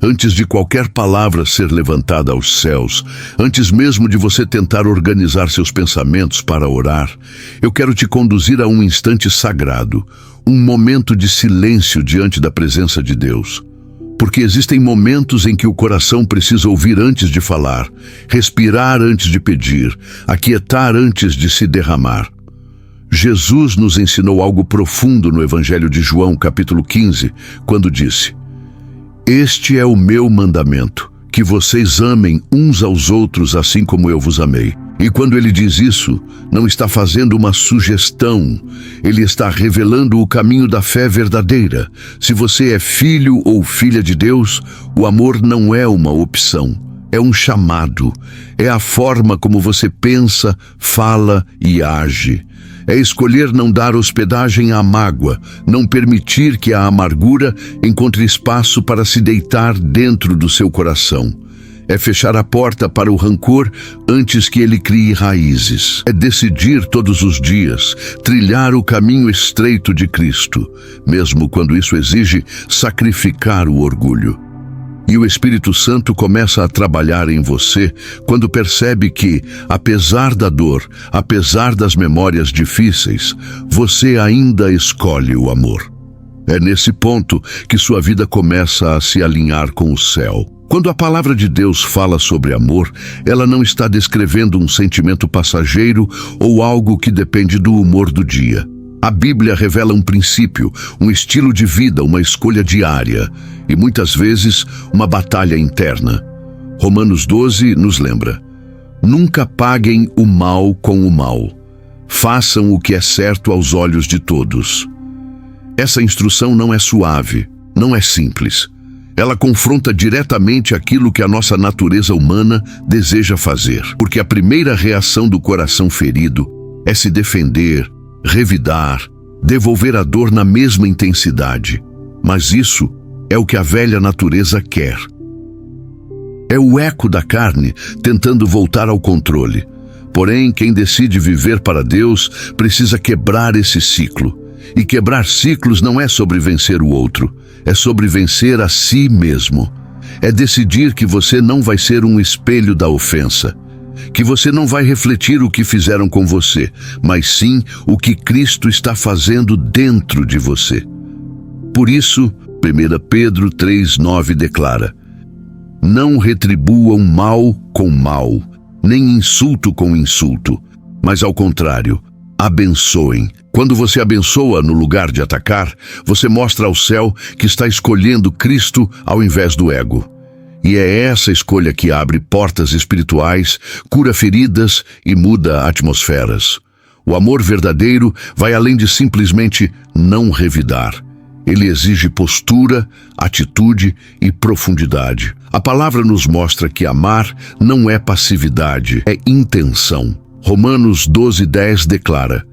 Antes de qualquer palavra ser levantada aos céus, antes mesmo de você tentar organizar seus pensamentos para orar, eu quero te conduzir a um instante sagrado, um momento de silêncio diante da presença de Deus. Porque existem momentos em que o coração precisa ouvir antes de falar, respirar antes de pedir, aquietar antes de se derramar. Jesus nos ensinou algo profundo no Evangelho de João, capítulo 15, quando disse: "Este é o meu mandamento, que vocês amem uns aos outros assim como eu vos amei." E quando ele diz isso, não está fazendo uma sugestão, ele está revelando o caminho da fé verdadeira. Se você é filho ou filha de Deus, o amor não é uma opção, é um chamado. É a forma como você pensa, fala e age. É escolher não dar hospedagem à mágoa, não permitir que a amargura encontre espaço para se deitar dentro do seu coração. É fechar a porta para o rancor antes que ele crie raízes. É decidir todos os dias trilhar o caminho estreito de Cristo, mesmo quando isso exige sacrificar o orgulho. E o Espírito Santo começa a trabalhar em você quando percebe que, apesar da dor, apesar das memórias difíceis, você ainda escolhe o amor. É nesse ponto que sua vida começa a se alinhar com o céu. Quando a palavra de Deus fala sobre amor, ela não está descrevendo um sentimento passageiro ou algo que depende do humor do dia. A Bíblia revela um princípio, um estilo de vida, uma escolha diária e, muitas vezes, uma batalha interna. Romanos 12 nos lembra: "Nunca paguem o mal com o mal. Façam o que é certo aos olhos de todos." Essa instrução não é suave, não é simples. Ela confronta diretamente aquilo que a nossa natureza humana deseja fazer. Porque a primeira reação do coração ferido é se defender, revidar, devolver a dor na mesma intensidade. Mas isso é o que a velha natureza quer. É o eco da carne tentando voltar ao controle. Porém, quem decide viver para Deus precisa quebrar esse ciclo. E quebrar ciclos não é sobre vencer o outro, é sobre vencer a si mesmo. É decidir que você não vai ser um espelho da ofensa, que você não vai refletir o que fizeram com você, mas sim o que Cristo está fazendo dentro de você. Por isso, 1 Pedro 3,9 declara: "Não retribuam mal com mal, nem insulto com insulto, mas ao contrário, abençoem." Quando você abençoa no lugar de atacar, você mostra ao céu que está escolhendo Cristo ao invés do ego. E é essa escolha que abre portas espirituais, cura feridas e muda atmosferas. O amor verdadeiro vai além de simplesmente não revidar. Ele exige postura, atitude e profundidade. A palavra nos mostra que amar não é passividade, é intenção. Romanos 12:10 declara: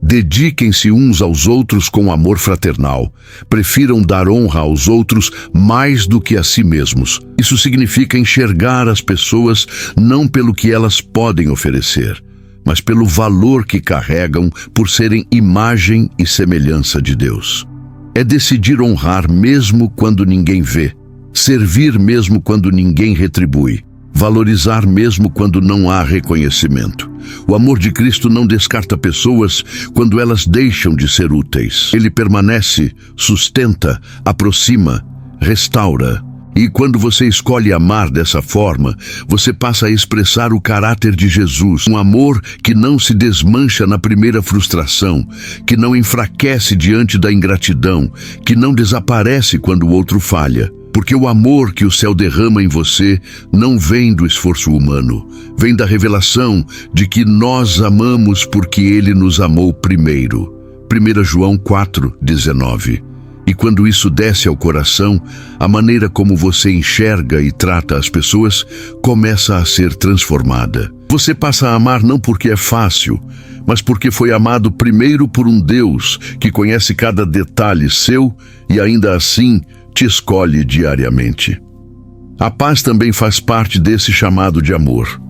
"Dediquem-se uns aos outros com amor fraternal. Prefiram dar honra aos outros mais do que a si mesmos." Isso significa enxergar as pessoas não pelo que elas podem oferecer, mas pelo valor que carregam por serem imagem e semelhança de Deus. É decidir honrar mesmo quando ninguém vê, servir mesmo quando ninguém retribui, valorizar mesmo quando não há reconhecimento. O amor de Cristo não descarta pessoas quando elas deixam de ser úteis. Ele permanece, sustenta, aproxima, restaura. E quando você escolhe amar dessa forma, você passa a expressar o caráter de Jesus, um amor que não se desmancha na primeira frustração, que não enfraquece diante da ingratidão, que não desaparece quando o outro falha. Porque o amor que o céu derrama em você não vem do esforço humano, vem da revelação de que nós amamos porque Ele nos amou primeiro. 1 João 4:19. E quando isso desce ao coração, a maneira como você enxerga e trata as pessoas começa a ser transformada. Você passa a amar não porque é fácil, mas porque foi amado primeiro por um Deus que conhece cada detalhe seu e ainda assim te escolhe diariamente. A paz também faz parte desse chamado de amor.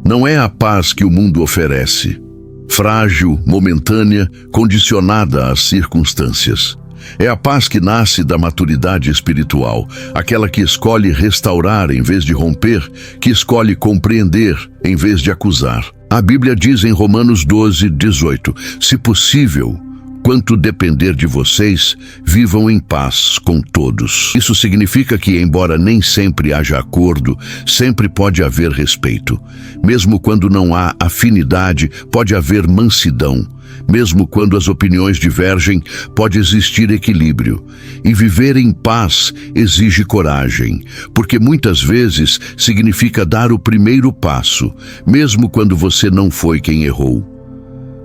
Não é a paz que o mundo oferece, frágil, momentânea, condicionada às circunstâncias. É a paz que nasce da maturidade espiritual, aquela que escolhe restaurar em vez de romper, que escolhe compreender em vez de acusar. A Bíblia diz em Romanos 12:18, se possível, quanto depender de vocês, vivam em paz com todos. Isso significa que, embora nem sempre haja acordo, sempre pode haver respeito. Mesmo quando não há afinidade, pode haver mansidão. Mesmo quando as opiniões divergem, pode existir equilíbrio. E viver em paz exige coragem, porque muitas vezes significa dar o primeiro passo, mesmo quando você não foi quem errou.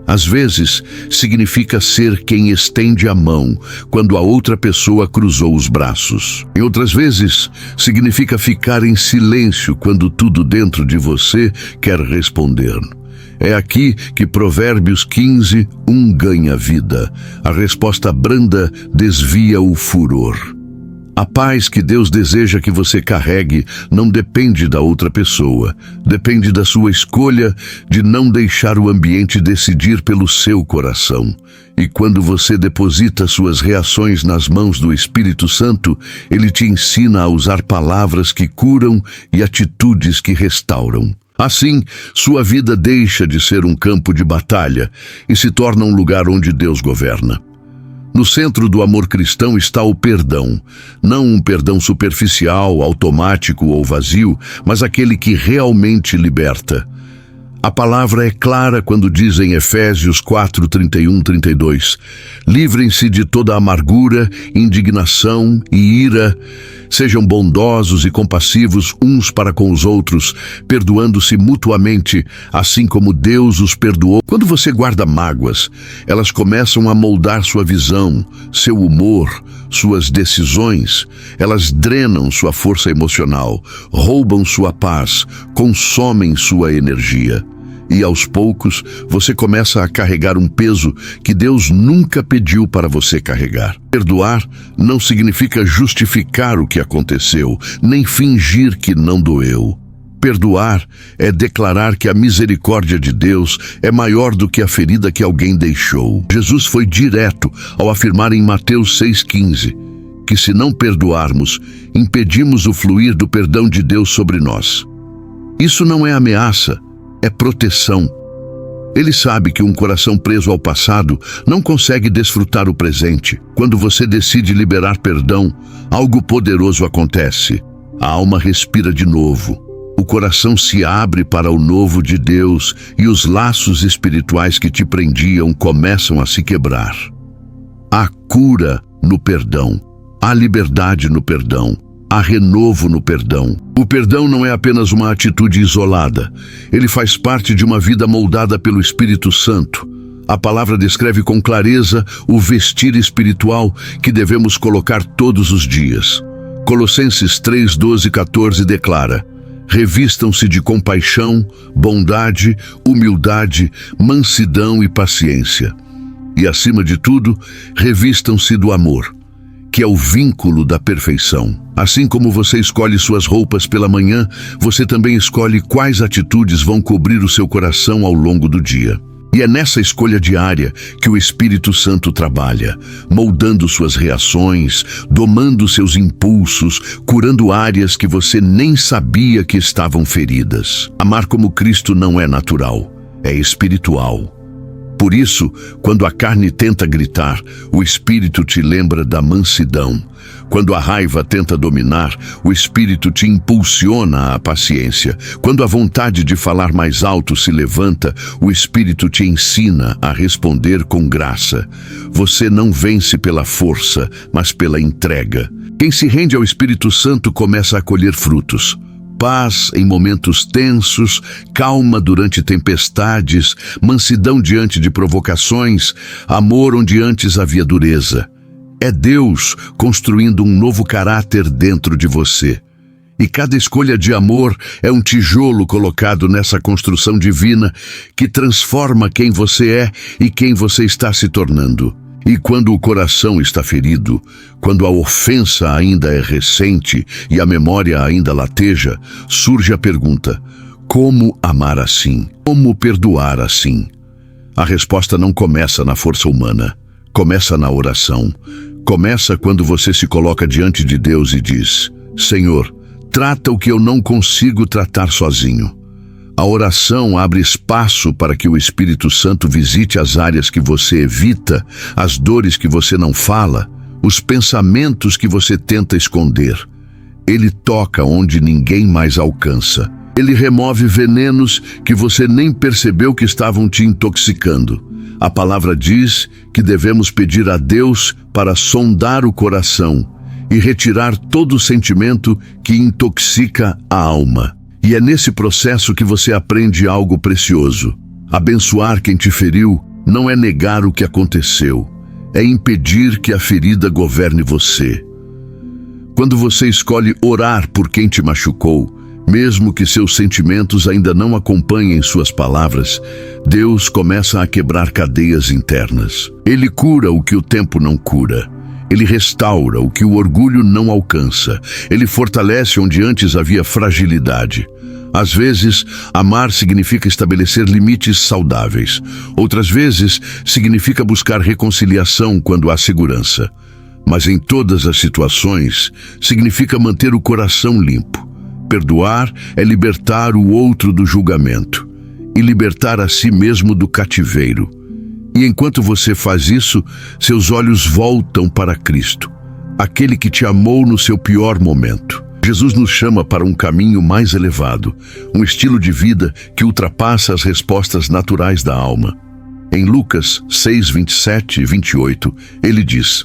Às vezes, significa ser quem estende a mão quando a outra pessoa cruzou os braços. Em outras vezes, significa ficar em silêncio quando tudo dentro de você quer responder. É aqui que Provérbios 15:1 ganha vida. A resposta branda desvia o furor. A paz que Deus deseja que você carregue não depende da outra pessoa, depende da sua escolha de não deixar o ambiente decidir pelo seu coração. E quando você deposita suas reações nas mãos do Espírito Santo, ele te ensina a usar palavras que curam e atitudes que restauram. Assim, sua vida deixa de ser um campo de batalha e se torna um lugar onde Deus governa. No centro do amor cristão está o perdão, não um perdão superficial, automático ou vazio, mas aquele que realmente liberta. A palavra é clara quando diz em Efésios 4:31-32, livrem-se de toda amargura, indignação e ira, sejam bondosos e compassivos uns para com os outros, perdoando-se mutuamente, assim como Deus os perdoou. Quando você guarda mágoas, elas começam a moldar sua visão, seu humor, suas decisões. Elas drenam sua força emocional, roubam sua paz, consomem sua energia. E aos poucos, você começa a carregar um peso que Deus nunca pediu para você carregar. Perdoar não significa justificar o que aconteceu, nem fingir que não doeu. Perdoar é declarar que a misericórdia de Deus é maior do que a ferida que alguém deixou. Jesus foi direto ao afirmar em Mateus 6,15 que se não perdoarmos, impedimos o fluir do perdão de Deus sobre nós. Isso não é ameaça, é proteção. Ele sabe que um coração preso ao passado não consegue desfrutar o presente. Quando você decide liberar perdão, algo poderoso acontece. A alma respira de novo. O coração se abre para o novo de Deus e os laços espirituais que te prendiam começam a se quebrar. Há cura no perdão. Há liberdade no perdão. Há renovo no perdão. O perdão não é apenas uma atitude isolada. Ele faz parte de uma vida moldada pelo Espírito Santo. A palavra descreve com clareza o vestir espiritual que devemos colocar todos os dias. Colossenses 3:12-14 declara: revistam-se de compaixão, bondade, humildade, mansidão e paciência. E, acima de tudo, revistam-se do amor, que é o vínculo da perfeição. Assim como você escolhe suas roupas pela manhã, você também escolhe quais atitudes vão cobrir o seu coração ao longo do dia. E é nessa escolha diária que o Espírito Santo trabalha, moldando suas reações, domando seus impulsos, curando áreas que você nem sabia que estavam feridas. Amar como Cristo não é natural, é espiritual. Por isso, quando a carne tenta gritar, o Espírito te lembra da mansidão. Quando a raiva tenta dominar, o Espírito te impulsiona à paciência. Quando a vontade de falar mais alto se levanta, o Espírito te ensina a responder com graça. Você não vence pela força, mas pela entrega. Quem se rende ao Espírito Santo começa a colher frutos. Paz em momentos tensos, calma durante tempestades, mansidão diante de provocações, amor onde antes havia dureza. É Deus construindo um novo caráter dentro de você. E cada escolha de amor é um tijolo colocado nessa construção divina que transforma quem você é e quem você está se tornando. E quando o coração está ferido, quando a ofensa ainda é recente e a memória ainda lateja, surge a pergunta: como amar assim? Como perdoar assim? A resposta não começa na força humana, começa na oração. Começa quando você se coloca diante de Deus e diz: Senhor, trata o que eu não consigo tratar sozinho. A oração abre espaço para que o Espírito Santo visite as áreas que você evita, as dores que você não fala, os pensamentos que você tenta esconder. Ele toca onde ninguém mais alcança. Ele remove venenos que você nem percebeu que estavam te intoxicando. A palavra diz que devemos pedir a Deus para sondar o coração e retirar todo sentimento que intoxica a alma. E é nesse processo que você aprende algo precioso. Abençoar quem te feriu não é negar o que aconteceu, é impedir que a ferida governe você. Quando você escolhe orar por quem te machucou, mesmo que seus sentimentos ainda não acompanhem suas palavras, Deus começa a quebrar cadeias internas. Ele cura o que o tempo não cura. Ele restaura o que o orgulho não alcança. Ele fortalece onde antes havia fragilidade. Às vezes, amar significa estabelecer limites saudáveis. Outras vezes, significa buscar reconciliação quando há segurança. Mas em todas as situações, significa manter o coração limpo. Perdoar é libertar o outro do julgamento e libertar a si mesmo do cativeiro. E enquanto você faz isso, seus olhos voltam para Cristo, aquele que te amou no seu pior momento. Jesus nos chama para um caminho mais elevado, um estilo de vida que ultrapassa as respostas naturais da alma. Em Lucas 6, 27 e 28, ele diz: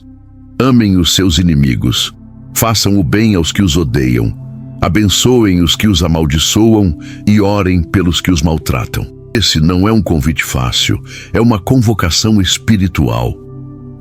Amem os seus inimigos, façam o bem aos que os odeiam, abençoem os que os amaldiçoam e orem pelos que os maltratam. Esse não é um convite fácil, é uma convocação espiritual.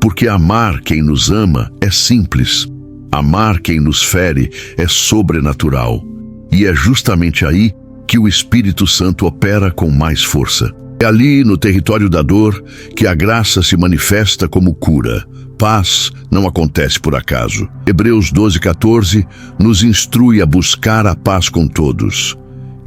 Porque amar quem nos ama é simples. Amar quem nos fere é sobrenatural. E é justamente aí que o Espírito Santo opera com mais força. É ali, no território da dor, que a graça se manifesta como cura. Paz não acontece por acaso. Hebreus 12:14 nos instrui a buscar a paz com todos.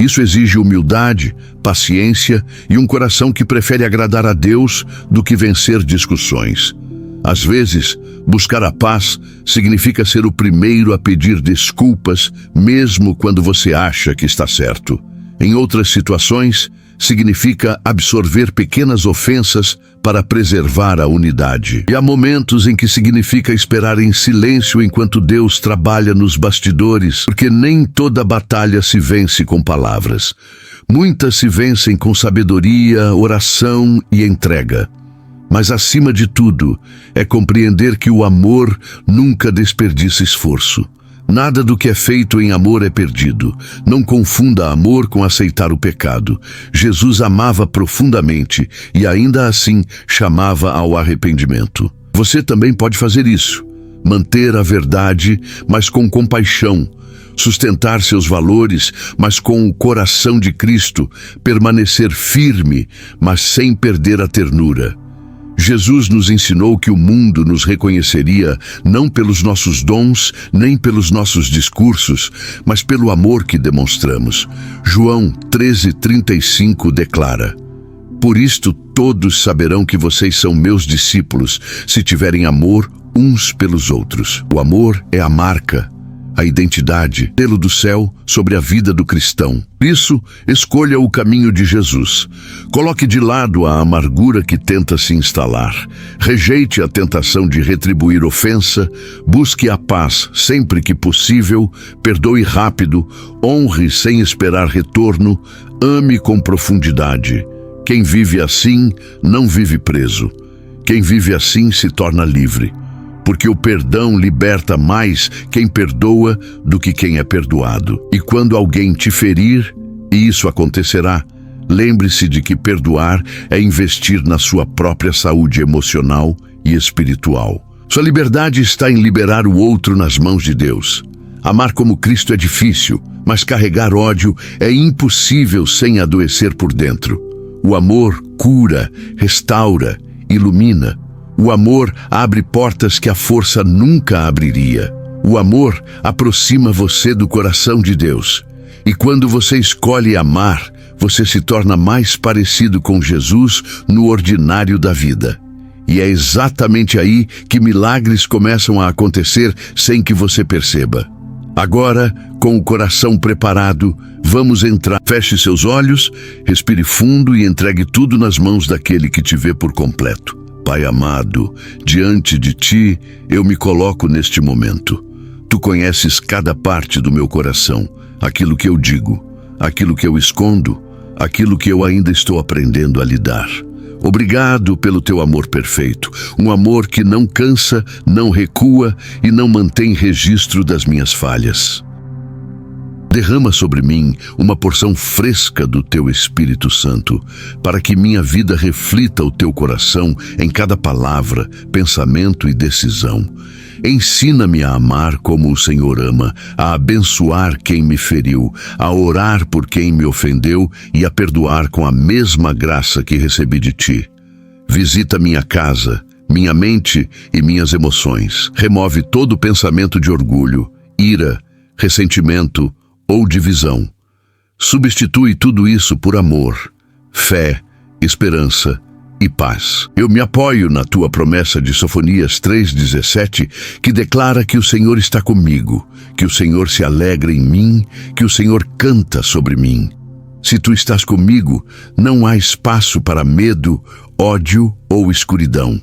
Isso exige humildade, paciência e um coração que prefere agradar a Deus do que vencer discussões. Às vezes, buscar a paz significa ser o primeiro a pedir desculpas, mesmo quando você acha que está certo. Em outras situações, significa absorver pequenas ofensas para preservar a unidade. E há momentos em que significa esperar em silêncio enquanto Deus trabalha nos bastidores, porque nem toda batalha se vence com palavras. Muitas se vencem com sabedoria, oração e entrega. Mas, acima de tudo, é compreender que o amor nunca desperdiça esforço. Nada do que é feito em amor é perdido. Não confunda amor com aceitar o pecado. Jesus amava profundamente e ainda assim chamava ao arrependimento. Você também pode fazer isso. Manter a verdade, mas com compaixão. Sustentar seus valores, mas com o coração de Cristo. Permanecer firme, mas sem perder a ternura. Jesus nos ensinou que o mundo nos reconheceria não pelos nossos dons, nem pelos nossos discursos, mas pelo amor que demonstramos. João 13:35 declara: Por isto todos saberão que vocês são meus discípulos, se tiverem amor uns pelos outros. O amor é a marca, a identidade, selo do céu sobre a vida do cristão. Por isso, escolha o caminho de Jesus. Coloque de lado a amargura que tenta se instalar. Rejeite a tentação de retribuir ofensa. Busque a paz sempre que possível. Perdoe rápido. Honre sem esperar retorno. Ame com profundidade. Quem vive assim não vive preso. Quem vive assim se torna livre. Porque o perdão liberta mais quem perdoa do que quem é perdoado. E quando alguém te ferir, e isso acontecerá, lembre-se de que perdoar é investir na sua própria saúde emocional e espiritual. Sua liberdade está em liberar o outro nas mãos de Deus. Amar como Cristo é difícil, mas carregar ódio é impossível sem adoecer por dentro. O amor cura, restaura, ilumina. O amor abre portas que a força nunca abriria. O amor aproxima você do coração de Deus. E quando você escolhe amar, você se torna mais parecido com Jesus no ordinário da vida. E é exatamente aí que milagres começam a acontecer sem que você perceba. Agora, com o coração preparado, vamos entrar. Feche seus olhos, respire fundo e entregue tudo nas mãos daquele que te vê por completo. Pai amado, diante de ti, eu me coloco neste momento. Tu conheces cada parte do meu coração, aquilo que eu digo, aquilo que eu escondo, aquilo que eu ainda estou aprendendo a lidar. Obrigado pelo teu amor perfeito, um amor que não cansa, não recua e não mantém registro das minhas falhas. Derrama sobre mim uma porção fresca do teu Espírito Santo, para que minha vida reflita o teu coração em cada palavra, pensamento e decisão. Ensina-me a amar como o Senhor ama, a abençoar quem me feriu, a orar por quem me ofendeu e a perdoar com a mesma graça que recebi de ti. Visita minha casa, minha mente e minhas emoções. Remove todo pensamento de orgulho, ira, ressentimento ou divisão. Substitui tudo isso por amor, fé, esperança e paz. Eu me apoio na tua promessa de Sofonias 3,17, que declara que o Senhor está comigo, que o Senhor se alegra em mim, que o Senhor canta sobre mim. Se tu estás comigo, não há espaço para medo, ódio ou escuridão.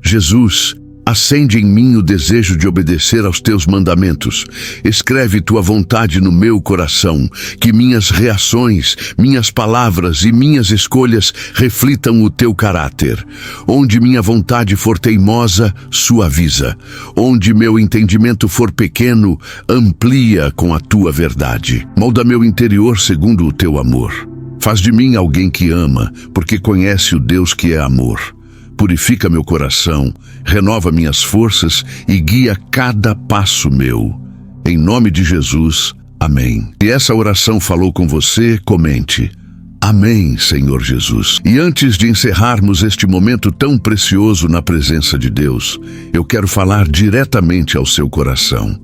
Jesus, acende em mim o desejo de obedecer aos teus mandamentos. Escreve tua vontade no meu coração, que minhas reações, minhas palavras e minhas escolhas reflitam o teu caráter. Onde minha vontade for teimosa, suaviza. Onde meu entendimento for pequeno, amplia com a tua verdade. Molda meu interior segundo o teu amor. Faz de mim alguém que ama, porque conhece o Deus que é amor. Purifica meu coração, renova minhas forças e guia cada passo meu. Em nome de Jesus, amém. Se essa oração falou com você, comente. Amém, Senhor Jesus. E antes de encerrarmos este momento tão precioso na presença de Deus, eu quero falar diretamente ao seu coração.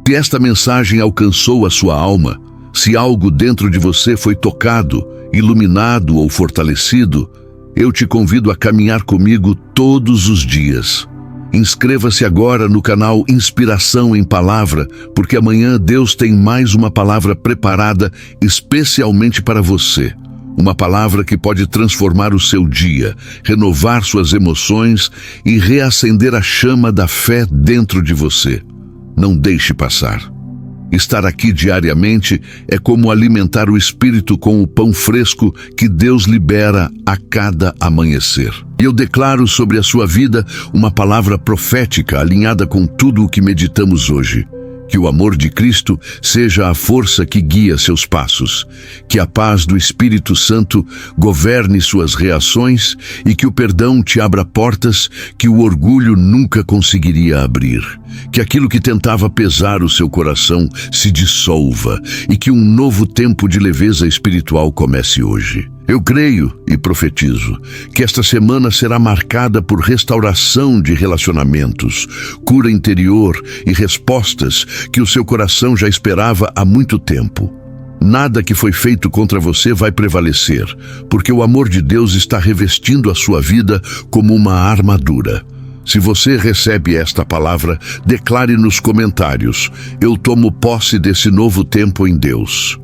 Se esta mensagem alcançou a sua alma, se algo dentro de você foi tocado, iluminado ou fortalecido, eu te convido a caminhar comigo todos os dias. Inscreva-se agora no canal Inspiração em Palavra, porque amanhã Deus tem mais uma palavra preparada especialmente para você. Uma palavra que pode transformar o seu dia, renovar suas emoções e reacender a chama da fé dentro de você. Não deixe passar. Estar aqui diariamente é como alimentar o espírito com o pão fresco que Deus libera a cada amanhecer. E eu declaro sobre a sua vida uma palavra profética alinhada com tudo o que meditamos hoje. Que o amor de Cristo seja a força que guia seus passos, que a paz do Espírito Santo governe suas reações e que o perdão te abra portas que o orgulho nunca conseguiria abrir. Que aquilo que tentava pesar o seu coração se dissolva e que um novo tempo de leveza espiritual comece hoje. Eu creio e profetizo que esta semana será marcada por restauração de relacionamentos, cura interior e respostas que o seu coração já esperava há muito tempo. Nada que foi feito contra você vai prevalecer, porque o amor de Deus está revestindo a sua vida como uma armadura. Se você recebe esta palavra, declare nos comentários: eu tomo posse desse novo tempo em Deus.